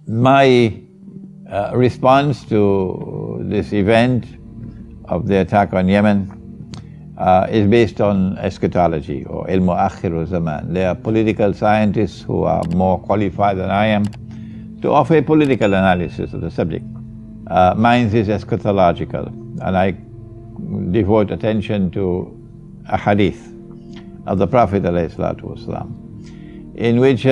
My response to this event of the attack on Yemen is based on eschatology or Akhir Zaman. There are political scientists who are more qualified than I am to offer a political analysis of the subject. Mine is eschatological, and I devote attention to a hadith of the Prophet ﷺ, in which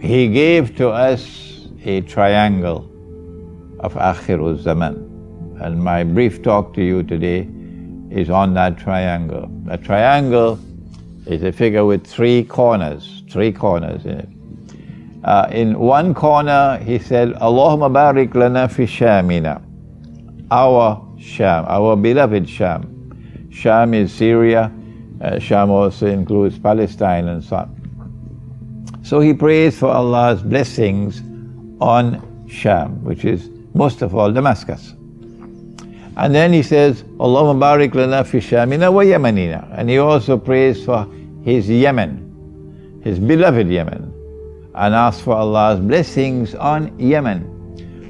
he gave to us a triangle of Akhir Zaman. And my brief talk to you today is on that triangle. A triangle is a figure with three corners in it. In one corner he said, Allahumma barik lana fi Shamina, our Sham, our beloved Sham. Sham is Syria, Sham also includes Palestine and so on. So he prays for Allah's blessings on Sham, which is most of all Damascus. And then he says, Allahumma barik lana fi Shamina wa Yemenina. And he also prays for his Yemen, his beloved Yemen, and asks for Allah's blessings on Yemen.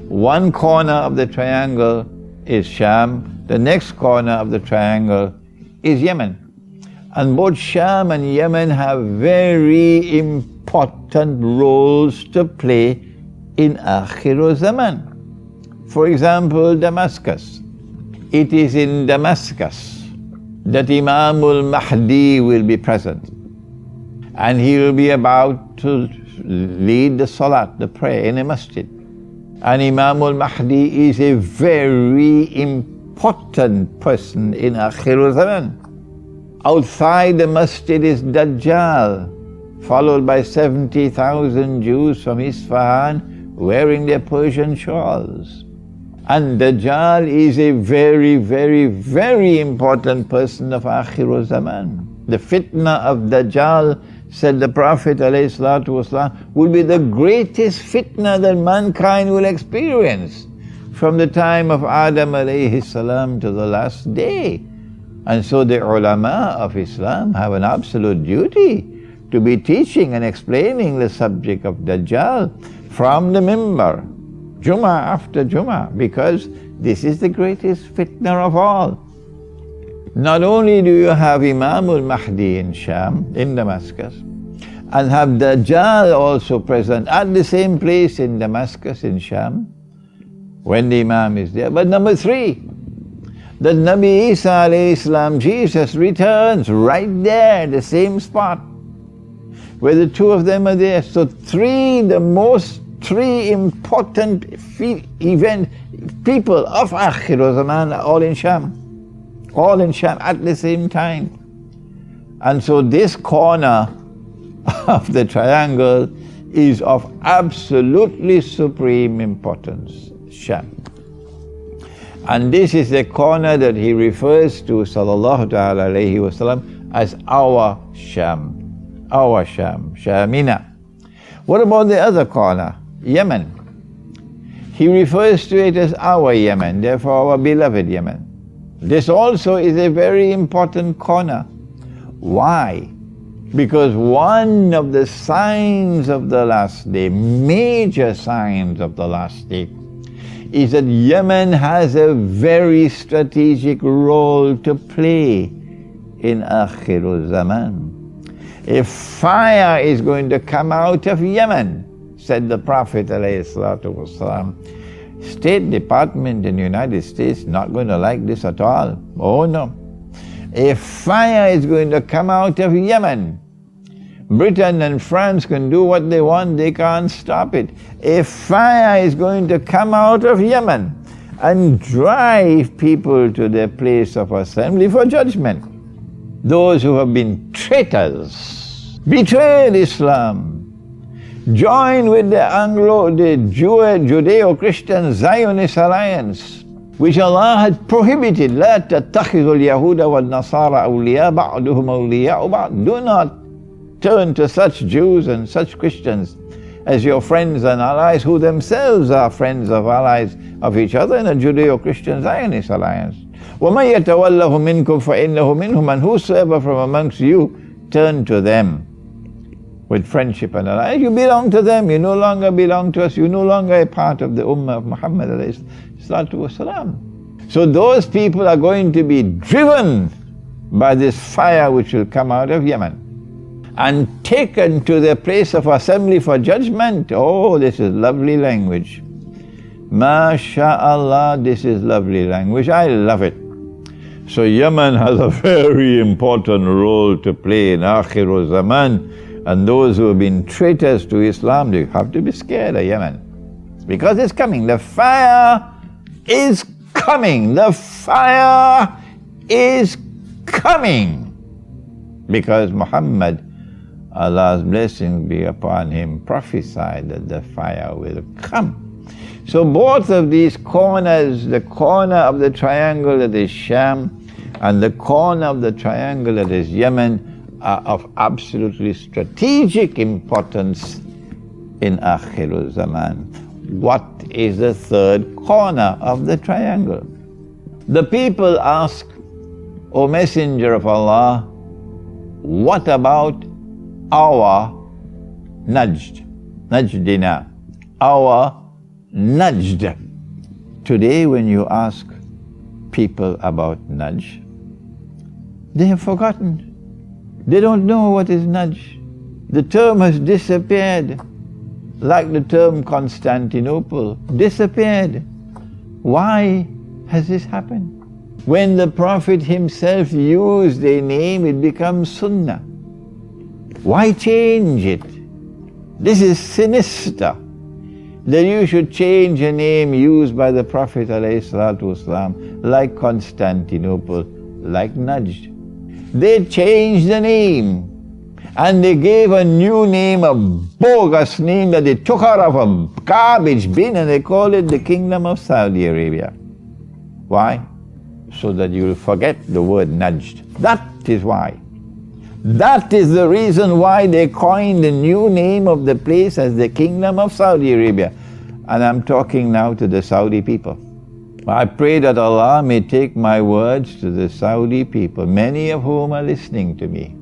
One corner of the triangle is Sham, the next corner of the triangle is Yemen. And both Sham and Yemen have very important roles to play in Akhir Zaman. For example, Damascus. It is in Damascus that Imam al-Mahdi will be present, and he will be about to lead the salat, the prayer in a masjid. And Imam al-Mahdi is a very important person in Akhir Zaman. Outside the masjid is Dajjal, followed by 70,000 Jews from Isfahan wearing their Persian shawls. And Dajjal is a very, very, very important person of Akhir Zaman. The fitna of Dajjal, said the Prophet ﷺ, will be the greatest fitna that mankind will experience from the time of Adam ﷺ to the last day. And so the ulama of Islam have an absolute duty to be teaching and explaining the subject of Dajjal from the mimbar, Jummah after Jummah, because this is the greatest fitna of all. Not only do you have Imam al-Mahdi in Sham, in Damascus, and have Dajjal also present at the same place in Damascus, in Sham, when the Imam is there. But number three, that Nabi Isa alayhi salam, Jesus, returns right there, the same spot, where the two of them are there. So three important people of Akhir Zaman are all in Sham at the same time. And so this corner of the triangle is of absolutely supreme importance, Sham. And this is the corner that he refers to, sallallahu ta'ala alayhi wasallam, as our Sham, Shamina. What about the other corner, Yemen? He refers to it as our Yemen, therefore our beloved Yemen. This also is a very important corner. Why? Because one of the signs of the last day, major signs of the last day, is that Yemen has a very strategic role to play in Akhir Zaman. A fire is going to come out of Yemen, said the Prophet ﷺ. State Department in the United States not going to like this at all. Oh no. A fire is going to come out of Yemen. Britain and France can do what they want, they can't stop it. A fire is going to come out of Yemen and drive people to their place of assembly for judgment. Those who have been traitors, betrayed Islam, joined with the Judeo-Christian Zionist alliance, which Allah had prohibited. لَا تَتَّخِذُوا الْيَهُودَ وَالنَّصَارَى أَوْلِيَاءَ بَعْضُهُمْ أَوْلِيَاءُ بَعْضٍ. Do not turn to such Jews and such Christians as your friends and allies, who themselves are friends of allies of each other in a Judeo-Christian Zionist alliance. وَمَنْ يَتَوَلَّهُ مِنْكُمْ فَإِنَّهُ مِنْهُمْ. And whosoever from amongst you turn to them with friendship and all. You belong to them, you no longer belong to us, you're no longer a part of the Ummah of Muhammad alayhi salatu wasalam. So those people are going to be driven by this fire which will come out of Yemen and taken to their place of assembly for judgment. Oh, this is lovely language. MashaAllah, this is lovely language, I love it. So Yemen has a very important role to play in Akhir Zaman, and those who have been traitors to Islam, they have to be scared of Yemen. Because it's coming, the fire is coming, the fire is coming. Because Muhammad, Allah's blessings be upon him, prophesied that the fire will come. So both of these corners, the corner of the triangle that is Sham and the corner of the triangle that is Yemen, are of absolutely strategic importance in Akhir Zaman. What is the third corner of the triangle? The people ask, O Messenger of Allah, what about our Najdina, our Najd? Today when you ask people about Najd, they have forgotten. They don't know what is Najd. The term has disappeared, like the term Constantinople disappeared. Why has this happened? When the Prophet himself used a name, it becomes Sunnah. Why change it? This is sinister, that you should change a name used by the Prophet ﷺ, like Constantinople, like Najd. They changed the name and they gave a new name, a bogus name that they took out of a garbage bin, and they called it the Kingdom of Saudi Arabia. Why? So that you will forget the word Najd. That is why. That is the reason why they coined the new name of the place as the Kingdom of Saudi Arabia. And I'm talking now to the Saudi people. I pray that Allah may take my words to the Saudi people, many of whom are listening to me,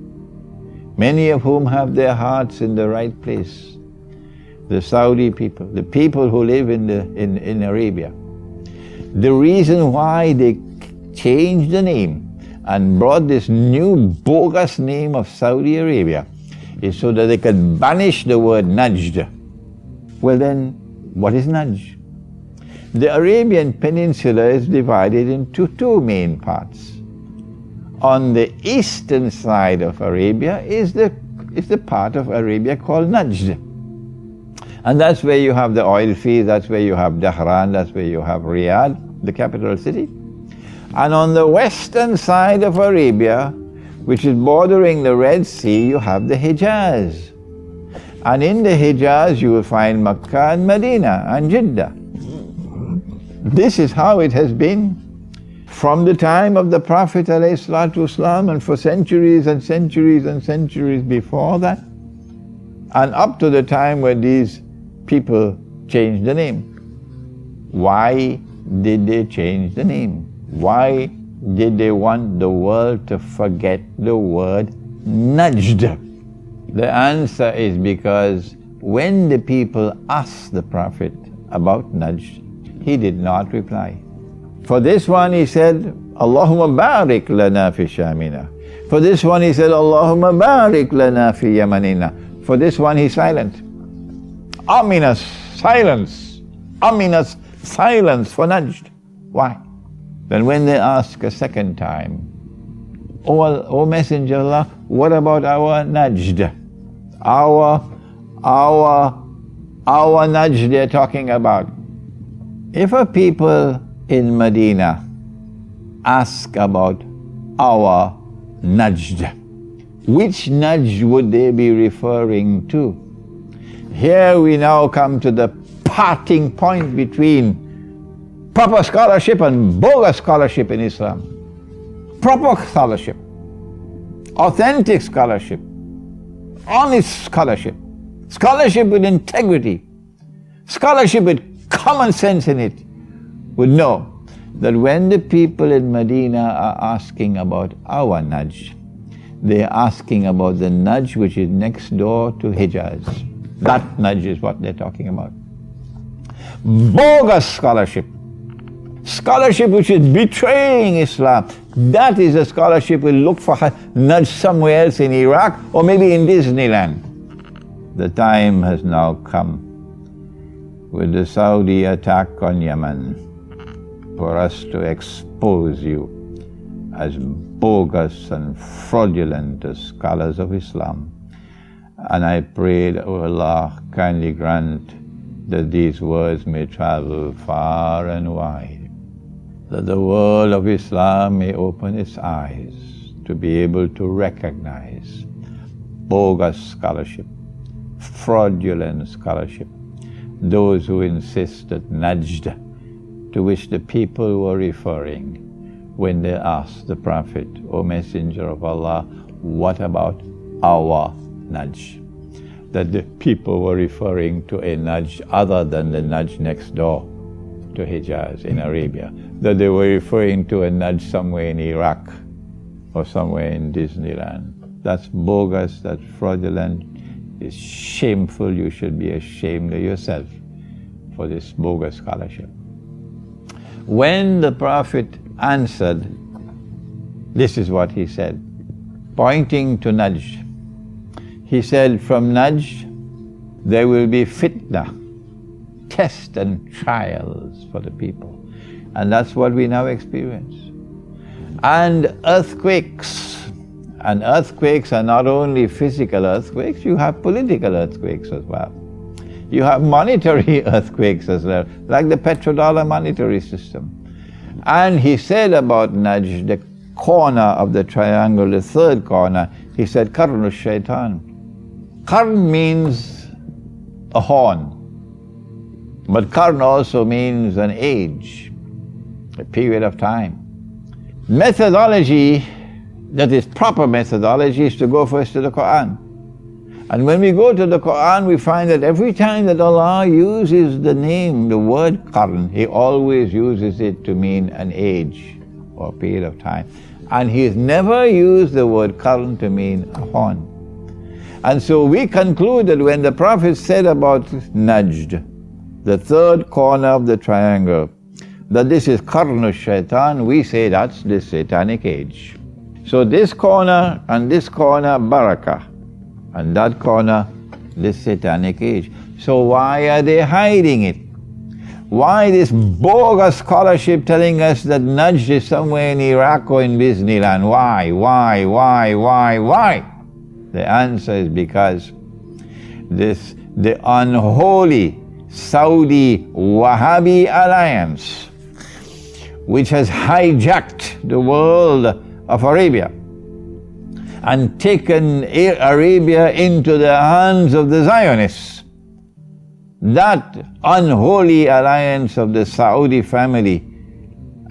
many of whom have their hearts in the right place. The Saudi people, the people who live in Arabia. The reason why they changed the name and brought this new bogus name of Saudi Arabia is so that they could banish the word Najd. Well then, what is Najd? The Arabian Peninsula is divided into two main parts. On the eastern side of Arabia is the part of Arabia called Najd. And that's where you have the oil fields, that's where you have Dahran, that's where you have Riyadh, the capital city. And on the western side of Arabia, which is bordering the Red Sea, you have the Hijaz. And in the Hijaz you will find Makkah and Madinah and Jeddah. This is how it has been from the time of the Prophet ﷺ, and for centuries and centuries and centuries before that, and up to the time when these people changed the name. Why did they change the name? Why did they want the world to forget the word Najd? The answer is because when the people asked the Prophet about Najd, he did not reply. For this one he said, Allahumma barik lana fi Shamina. For this one he said, Allahumma barik lana fi Yamanina. For this one he's silent. Ominous silence. Ominous silence for Najd. Why? Then when they ask a second time, O Messenger of Allah, what about our Najd? Our Najd they're talking about. If a people in Medina ask about our Najd, which Najd would they be referring to? Here we now come to the parting point between proper scholarship and bogus scholarship in Islam. Proper scholarship, authentic scholarship, honest scholarship, scholarship with integrity, scholarship with common sense in it, would know that when the people in Medina are asking about our Najd, they're asking about the Najd which is next door to Hijaz. That Najd is what they're talking about. Bogus scholarship. Scholarship which is betraying Islam. That is a scholarship we'll look for Najd somewhere else in Iraq or maybe in Disneyland. The time has now come with the Saudi attack on Yemen for us to expose you as bogus and fraudulent as scholars of Islam. And I pray that Allah kindly grant that these words may travel far and wide, that the world of Islam may open its eyes to be able to recognize bogus scholarship, fraudulent scholarship, those who insist that Najd, to which the people were referring when they asked the Prophet, O Messenger of Allah, what about our Najd? That the people were referring to a Najd other than the Najd next door to Hijaz in Arabia, that they were referring to a Najd somewhere in Iraq or somewhere in Disneyland. That's bogus, that's fraudulent, it's shameful. You should be ashamed of yourself for this bogus scholarship. When the Prophet answered, this is what he said, pointing to Najd. He said, from Najd there will be fitna, test and trials for the people. And that's what we now experience. And earthquakes. And earthquakes are not only physical earthquakes, you have political earthquakes as well. You have monetary earthquakes as well, like the petrodollar monetary system. And he said about Najd, the corner of the triangle, the third corner, he said, Qarnu shaitan. Qarn means a horn, but Qarn also means an age, a period of time. Methodology, that is proper methodology, is to go first to the Qur'an. And when we go to the Qur'an, we find that every time that Allah uses the name, the word Qarn, He always uses it to mean an age or a period of time. And He has never used the word Qarn to mean a horn. And so we conclude that when the Prophet said about Najd, the third corner of the triangle, that this is Qarnu shaitan, we say that's the satanic age. So this corner and this corner, barakah, and that corner, this satanic age. So why are they hiding it? Why this bogus scholarship telling us that Najd is somewhere in Iraq or in Disneyland? Why? The answer is because the unholy Saudi Wahhabi alliance, which has hijacked the world of Arabia and taken Arabia into the hands of the Zionists. That unholy alliance of the Saudi family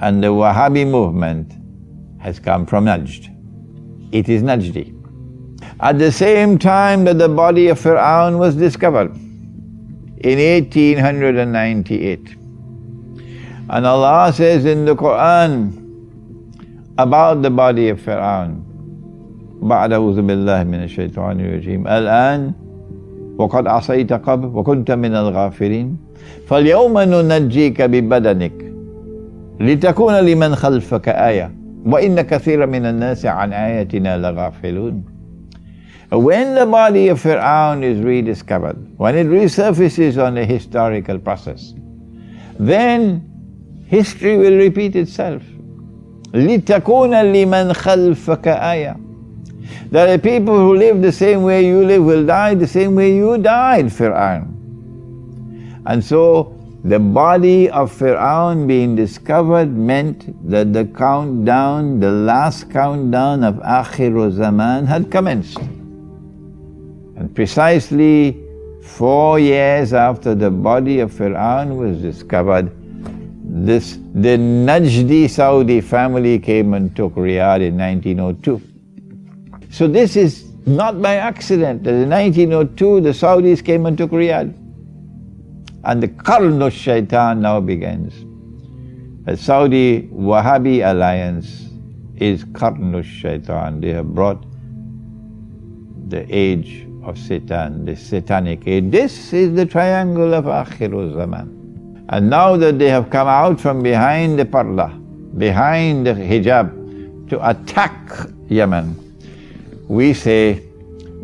and the Wahhabi movement has come from Najd. It is Najdi. At the same time that the body of Fir'aun was discovered in 1898. And Allah says in the Qur'an about the body of Fir'aun, بعد أعوذ بالله من الشيطان الرجيم الآن وقد عصيت قبل وكنت من الغافلين فاليوم ننجيك ببدنك لتكون لمن خلفك آية وإن كثيرا من الناس عن آياتنا لغافلون. When the body of Fir'aun is rediscovered, when it resurfaces on a historical process, then history will repeat itself. لِتَكُونَ لِمَنْ خَلْفَكَ آيَةً. That the people who live the same way you live will die the same way you died, Fir'aun. And so the body of Fir'aun being discovered meant that the countdown, the last countdown of Akhir Zaman had commenced. And precisely 4 years after the body of Fir'aun was discovered, the Najdi Saudi family came and took Riyadh in 1902. So this is not by accident that in 1902 the Saudis came and took Riyadh. And the Qarnu Shaitan now begins. The Saudi Wahhabi alliance is Qarnu Shaitan. They have brought the age of Satan, the satanic age. This is the triangle of Akhir Zaman. And now that they have come out from behind the parda, behind the hijab, to attack Yemen, we say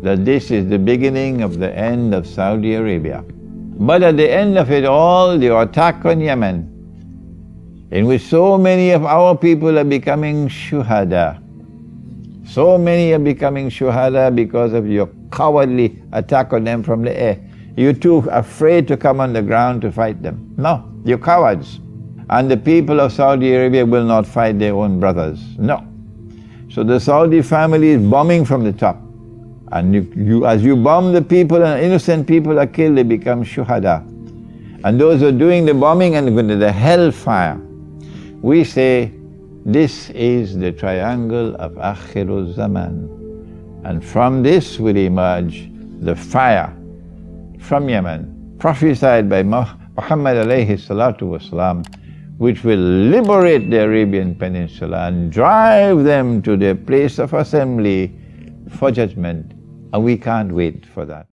that this is the beginning of the end of Saudi Arabia. But at the end of it all, the attack on Yemen, in which so many of our people are becoming shuhada. So many are becoming shuhada because of your cowardly attack on them from the air. You're too afraid to come on the ground to fight them. No, you're cowards. And the people of Saudi Arabia will not fight their own brothers. No. So the Saudi family is bombing from the top. And as you bomb the people and innocent people are killed, they become shuhada. And those who are doing the bombing and going to the hellfire. We say, this is the triangle of Akhir Zaman. And from this will emerge the fire from Yemen, prophesied by Muhammad alayhi salatu wasalam, which will liberate the Arabian Peninsula and drive them to their place of assembly for judgment. And we can't wait for that.